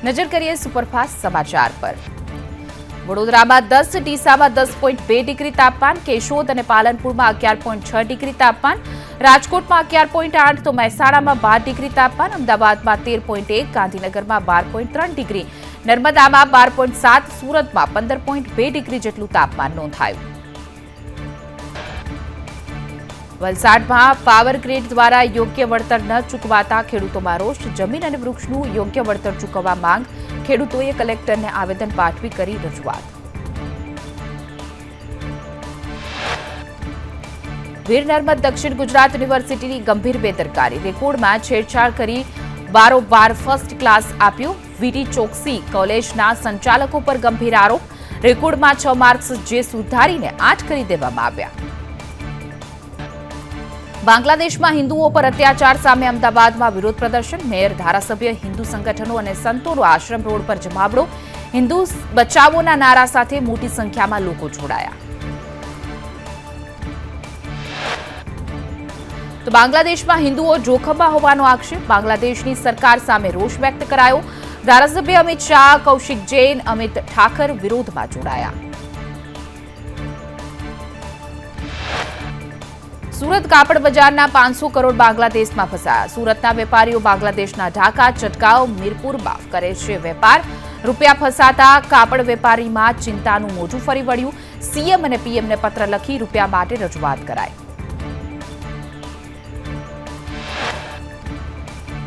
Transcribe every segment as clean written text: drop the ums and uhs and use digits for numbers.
નજર કરીએ સુપરફાસ્ટ સમાચાર પર। વડોદરામાં 10, ડીસામાં 10.2 ડિગ્રી તાપમાન, કેશોદ અને પાલનપુરમાં 11.6 ડિગ્રી તાપમાન, રાજકોટમાં 11.8 તો મહેસાણામાં 12 ડિગ્રી તાપમાન, અમદાવાદમાં 13.1, ગાંધીનગરમાં 12.3 ડિગ્રી, નર્મદામાં 12.7, સુરતમાં 15.2 ડિગ્રી જેટલું તાપમાન નોંધાયું। વલસાડમાં પાવર ગ્રીડ દ્વારા યોગ્ય વળતર ન ચૂકવાતા ખેડૂતોમાં રોષ, જમીન અને વૃક્ષનું યોગ્ય વળતર ચૂકવવા માંગ, ખેડૂતોએ કલેક્ટરને આવેદન પાઠવી કરી રજૂઆત। વીર નર્મદ દક્ષિણ ગુજરાત યુનિવર્સિટીની ગંભીર બેદરકારી, રેકોર્ડમાં છેડછાડ કરી બારોબાર ફર્સ્ટ ક્લાસ આપ્યું, વીટી ચોકસી કોલેજના સંચાલકો પર ગંભીર આરોપ, રેકોર્ડમાં 6 માર્ક્સ જે સુધારીને 8 કરી દેવામાં આવ્યા। બાંગ્લાદેશમાં હિન્દુઓ પર અત્યાચાર સામે અમદાવાદમાં વિરોધ પ્રદર્શન, મેયર, ધારાસભ્ય, હિન્દુ સંગઠનો અને સંતોનો આશ્રમ રોડ પર જમાવડો, હિન્દુ બચાવોના નારા સાથે મોટી સંખ્યામાં લોકો જોડાયા। તો બાંગ્લાદેશમાં હિન્દુઓ જોખમમાં હોવાનો આક્ષેપ, બાંગ્લાદેશની સરકાર સામે રોષ વ્યક્ત કરાયો, ધારાસભ્ય અમિત શાહ, કૌશિક જૈન, અમિત ઠાકર વિરોધમાં જોડાયા। સુરત કાપડ બજારના 500 કરોડ બાંગ્લાદેશમાં ફસાયા, સુરતના વેપારીઓ બાંગ્લાદેશના ઢાકા, ચટકાવ, મીરપુરમાં કરે છે વેપાર, રૂપિયા ફસાતા કાપડ વેપારીમાં ચિંતાનું મોજું ફરી વળ્યું, સીએમ અને પીએમને પત્ર લખી રૂપિયા માટે રજૂઆત કરાઈ।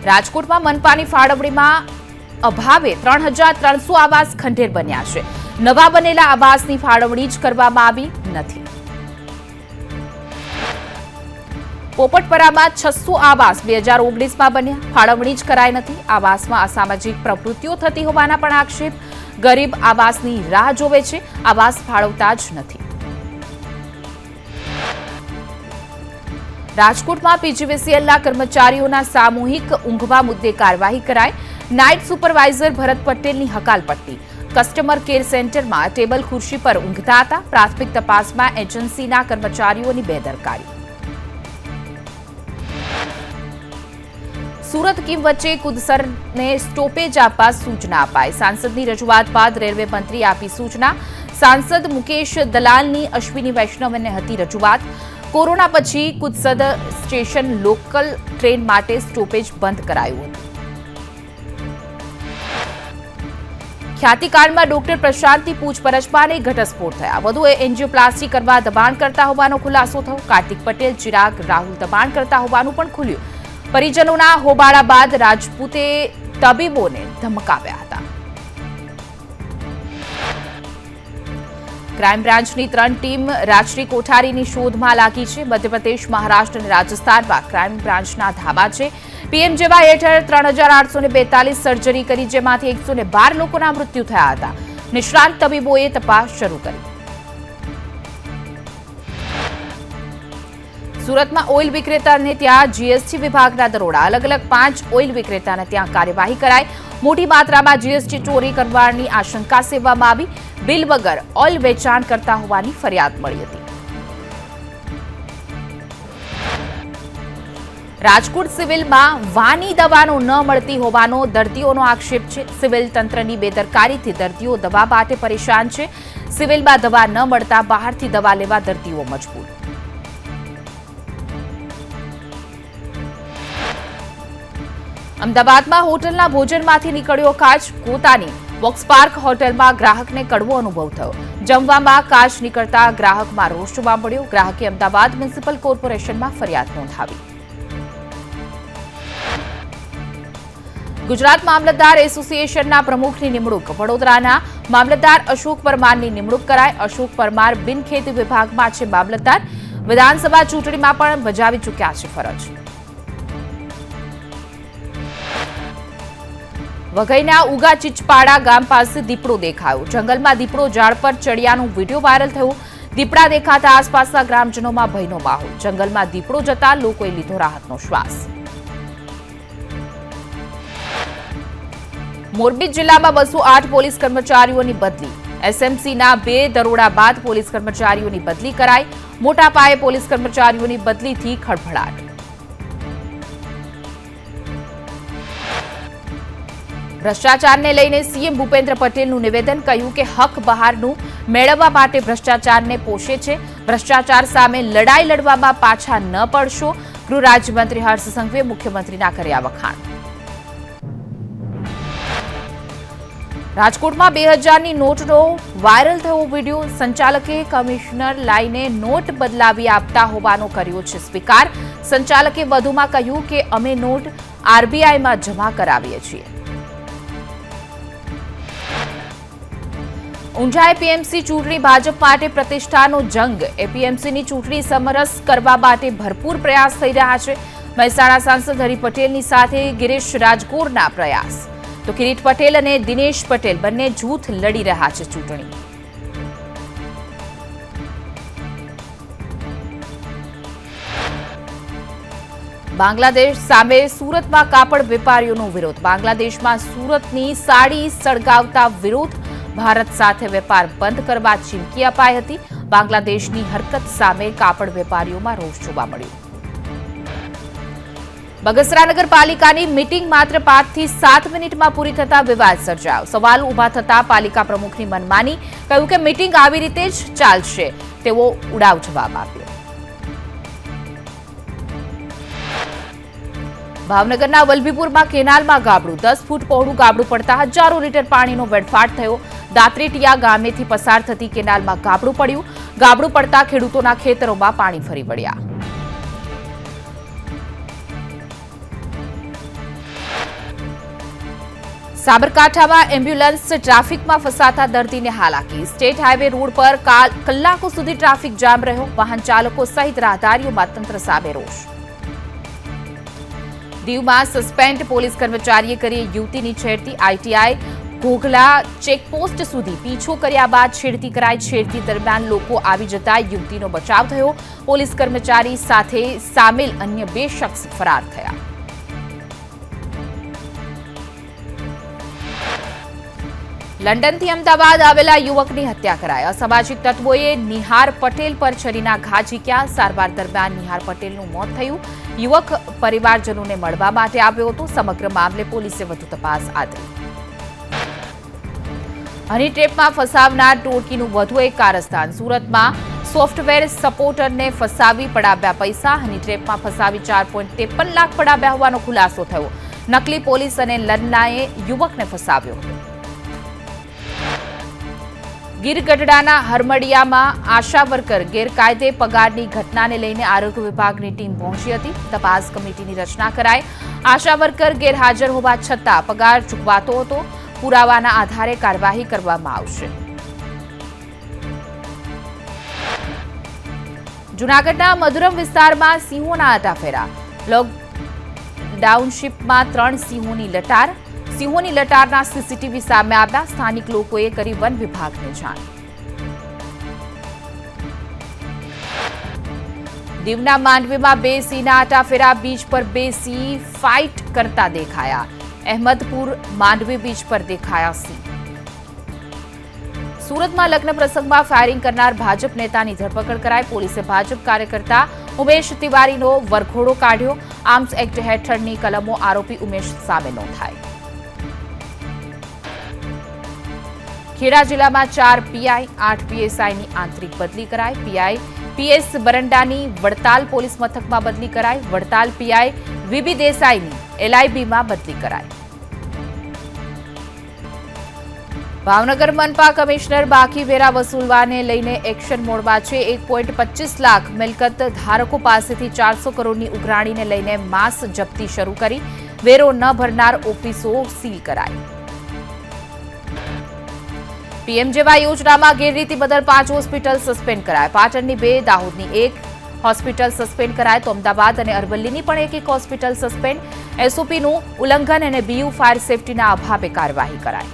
રાજકોટમાં મનપાની ફાળવણીમાં અભાવે 3300 આવાસ ખંડેર બન્યા છે, નવા બનેલા આવાસની ફાળવણી જ કરવામાં આવી નથી। પોપટપરામાં 600 આવાસ 2019માં બન્યા, ફાળવણી જ કરાઈ નથી, આવાસમાં અસામાજિક પ્રવૃત્તિઓ થતી હોવાના પણ આક્ષેપ, ગરીબ આવાસની રાહ જોવે છે, આવાસ ફાળવતા જ નથી। રાજકોટમાં પીજીવીસીએલના કર્મચારીઓના સામૂહિક ઊંઘવા મુદ્દે કાર્યવાહી કરાઈ, નાઇટ સુપરવાઇઝર ભરત પટેલની હકાલપટ્ટી, કસ્ટમર કેર સેન્ટરમાં ટેબલ ખુરશી પર ઊંઘતા હતા, પ્રાથમિક તપાસમાં એજન્સીના કર્મચારીઓની બેદરકારી। સુરત કીમ વચ્ચે કુદસરને સ્ટોપેજ આપવા સૂચના અપાઈ, સાંસદની રજૂઆત બાદ રેલવે મંત્રી આપી સૂચના, સાંસદ મુકેશ દલાલની અશ્વિની વૈષ્ણવને હતી રજૂઆત, કોરોના પછી કુદસદ સ્ટેશન લોકલ ટ્રેન માટે સ્ટોપેજ બંધ કરાયું હતું। ખ્યાતિકાંડમાં ડોક્ટર પ્રશાંતની પૂછપરછમાં ઘટસ્ફોટ થયા, વધુ એન્જિયોપ્લાસ્ટી કરવા દબાણ કરતા હોવાનો ખુલાસો થયો, કાર્તિક પટેલ, ચિરાગ રાહુલ દબાણ કરતા હોવાનું પણ ખુલ્યું, પરિજનોના હોબાળા બાદ રાજપૂતે તબીબોને ધમકાવ્યા હતા। ક્રાઇમ બ્રાન્ચની 3 ટીમ રાજશ્રી કોઠારીની શોધમાં લાગી છે, મધ્યપ્રદેશ, મહારાષ્ટ્ર અને રાજસ્થાનમાં ક્રાઇમ બ્રાન્ચના ધાબા છે, પીએમજેવાય હેઠળ 3842 સર્જરી કરી, જેમાંથી 112 લોકોના મૃત્યુ થયા હતા, નિષ્ણાંત તબીબોએ તપાસ શરૂ કરી। સુરતમાં ઓઇલ વિક્રેતાને ત્યાં જીએસટી વિભાગના દરોડા, અલગ અલગ 5 ઓઇલ વિક્રેતાને ત્યાં કાર્યવાહી કરાઈ, મોટી માત્રામાં જીએસટી ચોરી કરવાની આશંકા સેવવામાં આવી, બિલ વગર ઓઇલ વેચાણ કરતા હોવાની ફરિયાદ મળી હતી। રાજકોટ સિવિલમાં વાની દવાનો ન મળતી હોવાનો દર્દીઓનો આક્ષેપ છે, સિવિલ તંત્રની બેદરકારીથી દર્દીઓ દવા માટે પરેશાન છે, સિવિલમાં દવા ન મળતા બહારથી દવા લેવા દર્દીઓ મજબૂર। અમદાવાદમાં હોટલના ભોજનમાંથી નીકળ્યો કાચ, ગોતાની બોક્સ પાર્ક હોટલમાં ગ્રાહકને કડવો અનુભવ થયો, જમવામાં કાચ નીકળતા ગ્રાહકમાં રોષ જોવા મળ્યો, ગ્રાહકે અમદાવાદ મ્યુનિસિપલ કોર્પોરેશનમાં ફરિયાદ નોંધાવી। ગુજરાત મામલતદાર એસોસિએશનના પ્રમુખની નિમણૂક, વડોદરાના મામલતદાર અશોક પરમારની નિમણૂક કરાઈ, અશોક પરમાર બિનખેતી વિભાગમાં છે મામલતદાર, વિધાનસભા ચૂંટણીમાં પણ બજાવી ચૂક્યા છે ફરજ। વઘઈના ઉગા ચીચપાડા ગામ પાસે દીપડો દેખાયો, જંગલમાં દીપડો ઝાડ પર ચડિયાનું વિડીયો વાયરલ થયું, દીપડા દેખાતા આસપાસના ગ્રામજનોમાં ભયનો માહોલ, જંગલમાં દીપડો જતા લોકોએ લીધો રાહતનો શ્વાસ। મોરબી જિલ્લામાં 208 પોલીસ કર્મચારીઓની બદલી, એસએમસીના 2 દરોડા બાદ પોલીસ કર્મચારીઓની બદલી કરાઈ, મોટા પાયે પોલીસ કર્મચારીઓની બદલીથી ખળભળાટ। ભ્રષ્ટાચારને લઈને સીએમ ભૂપેન્દ્ર પટેલનું નિવેદન, કહ્યું કે હક બહારનું મેળવવા માટે ભ્રષ્ટાચારને પોષે છે. ભ્રષ્ટાચાર સામે લડાઈ લડવામાં પાછા ન પડશો. ગૃહ રાજ્યમંત્રી હર્ષ સંઘવીએ મુખ્યમંત્રીના કર્યા વખાણ. રાજકોટમાં 2000ની નોટનો વાયરલ થયો વિડીયો. સંચાલકે કમિશનર લાઈને નોટ બદલાવી આપતા હોવાનો કર્યો છે સ્વીકાર. સંચાલકે વધુમાં કહ્યું કે અમે નોટ આરબીઆઈમાં જમા કરાવીએ છીએ. ઊંઝા એપીએમસી ચૂંટણી ભાજપ માટે પ્રતિષ્ઠાનો જંગ. એપીએમસીની ચૂંટણી સમરસ કરવા માટે ભરપૂર પ્રયાસ થઈ રહ્યા છે. મહેસાણા સાંસદ હરિ પટેલની સાથે ગિરીશ રાજગોરના પ્રયાસ. તો કિરીટ પટેલ અને દિનેશ પટેલ બંને જૂથ લડી રહ્યા છે ચૂંટણી. બાંગ્લાદેશ સામે સુરતમાં કાપડ વેપારીઓનો વિરોધ. બાંગ્લાદેશમાં સુરતની સાડી સળગાવતા વિરોધ. ભારત સાથે વેપાર બંધ કરવા ચીમકી અપાઈ હતી. બાંગ્લાદેશની હરકત સામે કાપડ વેપારીઓમાં રોષ જોવા મળ્યો. બગસરા નગરપાલિકાની મીટિંગ માત્ર 5 થી 7 મિનિટમાં પૂરી થતા વિવાદ સર્જાયો. સવાલ ઉભા થતા પાલિકા પ્રમુખની મનમાની. કહ્યું કે મીટિંગ આવી રીતે જ ચાલશે તેવો ઉડાવ જવાબ આપ્યો. ભાવનગરના વલભીપુરમાં કેનાલમાં ગાબડું. 10 ફૂટ પહોળું ગાબડું પડતા હજારો લીટર પાણીનો વેડફાટ થયો. દાત્રેટિયા ગામેથી પસાર થતી કેનાલમાં ગાબડું પડ્યું. ગાબડું પડતા ખેડૂતોના ખેતરોમાં પાણી ફરી વળ્યા. સાબરકાંઠામાં એમ્બ્યુલન્સ ટ્રાફિકમાં ફસાતા દર્દીને હાલાકી. સ્ટેટ હાઈવે રોડ પર કલાકો સુધી ટ્રાફિક જામ રહ્યો. વાહન ચાલકો સહિત રાહદારીઓમાં તંત્ર સામે રોષ. દીવમાં સસ્પેન્ડ પોલીસ કર્મચારીએ કરી યુવતીની છેડતી. આઈટીઆઈ ઘોઘલા ચેકપોસ્ટ સુધી પીછો કર્યા બાદ છેડતી કરાઈ. છેડતી દરમિયાન લોકો આવી જતા યુવતીનો બચાવ થયો. પોલીસ કર્મચારી સાથે સામેલ અન્ય 2 શખ્સ ફરાર થયા. લંડનથી અમદાવાદ આવેલા યુવકની હત્યા કરાઈ. અસામાજિક તત્વોએ નિહાર પટેલ પર છરીના ઘા ઝીક્યા. સારવાર દરમિયાન નિહાર પટેલનું મોત થયું. યુવક પરિવારજનોને મળવા માટે આવ્યો હતો. સમગ્ર મામલે પોલીસે વધુ તપાસ આદરી. હની ટ્રેપમાં ફસાવનાર ટોળકીનું વધુ એક કારસ્તાન. સુરતમાં સોફ્ટવેર સપોર્ટરને ફસાવી પડાવ્યા પૈસા. હની ટ્રેપમાં ફસાવી 4.53 લાખ પડાવ્યા હોવાનો ખુલાસો થયો. નકલી પોલીસ અને લન્નાએ યુવકને ફસાવ્યો હતો. ગીર ગઢડાના હરમડિયામાં આશા વર્કર ગેરકાયદે પગારની ઘટનાને લઈને આરોગ્ય વિભાગની ટીમ પહોંચી હતી. તપાસ કમિટીની રચના કરાઈ. આશા વર્કર ગેરહાજર હોવા છતાં પગાર ચૂકવાતો હતો. પુરાવાના આધારે કાર્યવાહી કરવામાં આવશે. જૂનાગઢના મધુરમ વિસ્તારમાં સિંહોના આટાફેરા. ટાઉનશીપમાં 3 સિંહોની લટાર. સિંહોની લટારના સીસીટીવી સામે આવ્યા. સ્થાનિક લોકોએ કરી વન વિભાગને જાણ. દીવના માંડવીમાં 2 સિંહના આટાફેરા. બીચ પર 2 સિંહ ફાઇટ કરતા દેખાયા. અહેમદપુર માંડવી બીચ પર દેખાયા સિંહ. સુરતમાં લગ્ન પ્રસંગમાં ફાયરિંગ કરનાર ભાજપ નેતાની ધરપકડ કરાઈ. પોલીસે ભાજપ કાર્યકર્તા ઉમેશ તિવારીનો વરઘોડો કાઢ્યો. આર્મ્સ એક્ટ હેઠળની કલમો આરોપી ઉમેશ સામે નોંધાઈ. ખેડા જિલ્લામાં 4 પીઆઈ 8 પીએસઆઈની આંતરિક બદલી કરાઈ. પીઆઈ પીએસ બરંડાની વડતાલ પોલીસ મથકમાં બદલી કરાઈ. વડતાલ પીઆઈ વીબી દેસાઈની એલઆઈબીમાં બદલી કરાઈ. ભાવનગર મનપા કમિશનર બાકી વેરા વસૂલવાને લઈને એક્શન મોડમાં છે. 1.25 લાખ મિલકત ધારકો પાસેથી 400 કરોડની ઉઘરાણીને લઈને માસ જપ્તી શરૂ કરી. વેરો ન ભરનાર ઓફિસો સીલ કરાઈ. પીએમજેવાય યોજનામાં ગેરરીતિ બદલ 5 હોસ્પિટલ સસ્પેન્ડ કરાય. પાટણની 2, દાહોદની 1 હોસ્પિટલ સસ્પેન્ડ કરાય. તો અમદાવાદ અને અરવલ્લીની પણ એક હોસ્પિટલ સસ્પેન્ડ. એસઓપીનું ઉલ્લંઘન અને બીયુ ફાયર સેફટીના અભાવે કાર્યવાહી કરાઈ.